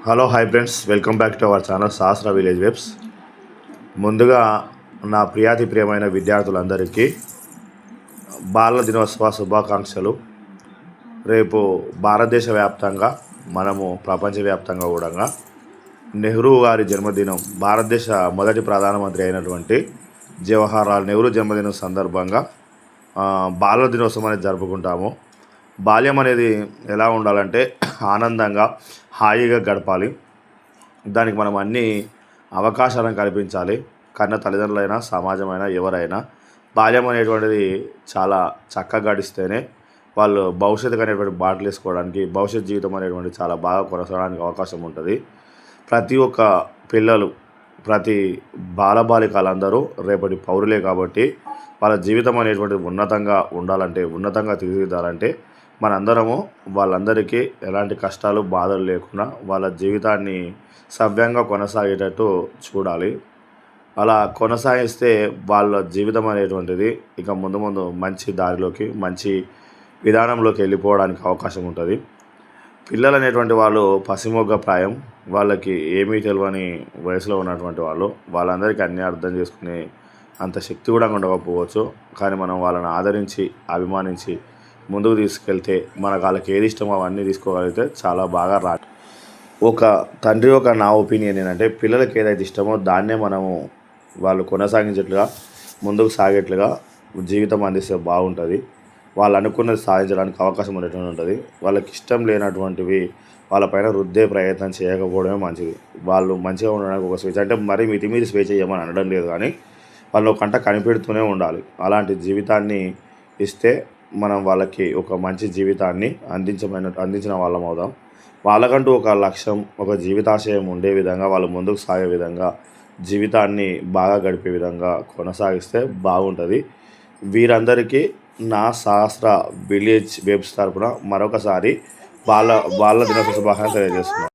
Hello hi friends, welcome back to our channel Sahasra village vibes. ముందుగా నా ప్రియమైన విద్యార్థులందరికీ బాలల దినోత్సవ శుభాకాంక్షలు. రేపు భారతదేశ వ్యాప్తంగా మనము ప్రపంచవ్యాప్తంగా కూడా నెహ్రూ గారి జన్మదినం, భారతదేశ మొదటి ప్రధానమంత్రి అయినటువంటి జవహర్లాల్ నెహ్రూ జన్మదినం సందర్భంగా బాలల దినోత్సవం అనేది జరుపుకుంటాము. బాల్యం అనేది ఎలా ఉండాలంటే ఆనందంగా హాయిగా గడపాలి. దానికి మనం అన్ని అవకాశాలను కల్పించాలి. కన్న తల్లిదండ్రులైనా సమాజమైనా ఎవరైనా బాల్యం అనేటువంటిది చాలా చక్కగా గడిస్తేనే వాళ్ళు భవిష్యత్తుకు అనేటువంటి బాటలు వేసుకోవడానికి, భవిష్యత్ జీవితం అనేటువంటి చాలా బాగా కొనసాగడానికి అవకాశం ఉంటుంది. ప్రతి ఒక్క పిల్లలు, ప్రతి బాలబాలికలందరూ రేపటి పౌరులే కాబట్టి వాళ్ళ జీవితం అనేటువంటిది ఉన్నతంగా ఉండాలంటే, ఉన్నతంగా తీర్చిదిద్దాలంటే మనందరము వాళ్ళందరికీ ఎలాంటి కష్టాలు బాధలు లేకుండా వాళ్ళ జీవితాన్ని సవ్యంగా కొనసాగేటట్టు చూడాలి. అలా కొనసాగిస్తే వాళ్ళ జీవితం అనేటువంటిది ఇక ముందు ముందు మంచి దారిలోకి, మంచి విధానంలోకి వెళ్ళిపోవడానికి అవకాశం ఉంటుంది. పిల్లలు అనేటువంటి వాళ్ళు పసిమొగ్గ ప్రాయం, వాళ్ళకి ఏమీ తెలియని వయసులో ఉన్నటువంటి వాళ్ళు, వాళ్ళందరికీ అన్నీ అర్థం చేసుకునే అంత శక్తి కూడా ఉండకపోవచ్చు. కానీ మనం వాళ్ళని ఆదరించి, అభిమానించి ముందుకు తీసుకెళ్తే మనకు వాళ్ళకి ఏది ఇష్టమో అవన్నీ తీసుకోగలిగితే చాలా బాగా ఒక తండ్రి నా ఒపీనియన్ ఏంటంటే, పిల్లలకి ఏదైతే ఇష్టమో దాన్నే మనము వాళ్ళు కొనసాగించేట్లుగా, ముందుకు సాగేట్లుగా జీవితం అందిస్తే బాగుంటుంది. వాళ్ళు అనుకున్నది సాధించడానికి అవకాశం ఉండేటువంటి ఉంటుంది. వాళ్ళకి ఇష్టం లేనటువంటివి వాళ్ళపైన రుద్దే ప్రయత్నం చేయకపోవడమే మంచిది. వాళ్ళు మంచిగా ఉండడానికి ఒక స్వేచ్ఛ, అంటే మరీ మితిమీరి స్వేచ్ఛ చేయమని అనడం లేదు, కానీ వాళ్ళు కంట కనిపెడుతూనే ఉండాలి. అలాంటి జీవితాన్ని ఇస్తే మనం వాళ్ళకి ఒక మంచి జీవితాన్ని అందించిన వాళ్ళం అవుదాం. వాళ్ళకంటూ ఒక లక్ష్యం, ఒక జీవితాశయం ఉండే విధంగా, వాళ్ళు ముందుకు సాగే విధంగా, జీవితాన్ని బాగా గడిపే విధంగా కొనసాగిస్తే బాగుంటుంది. వీరందరికీ నా సహస్ర విలేజ్ వెబ్స్ తరపున మరొకసారి బాల దినోత్సవ శుభాకాంక్షలు తెలియజేస్తున్నాను.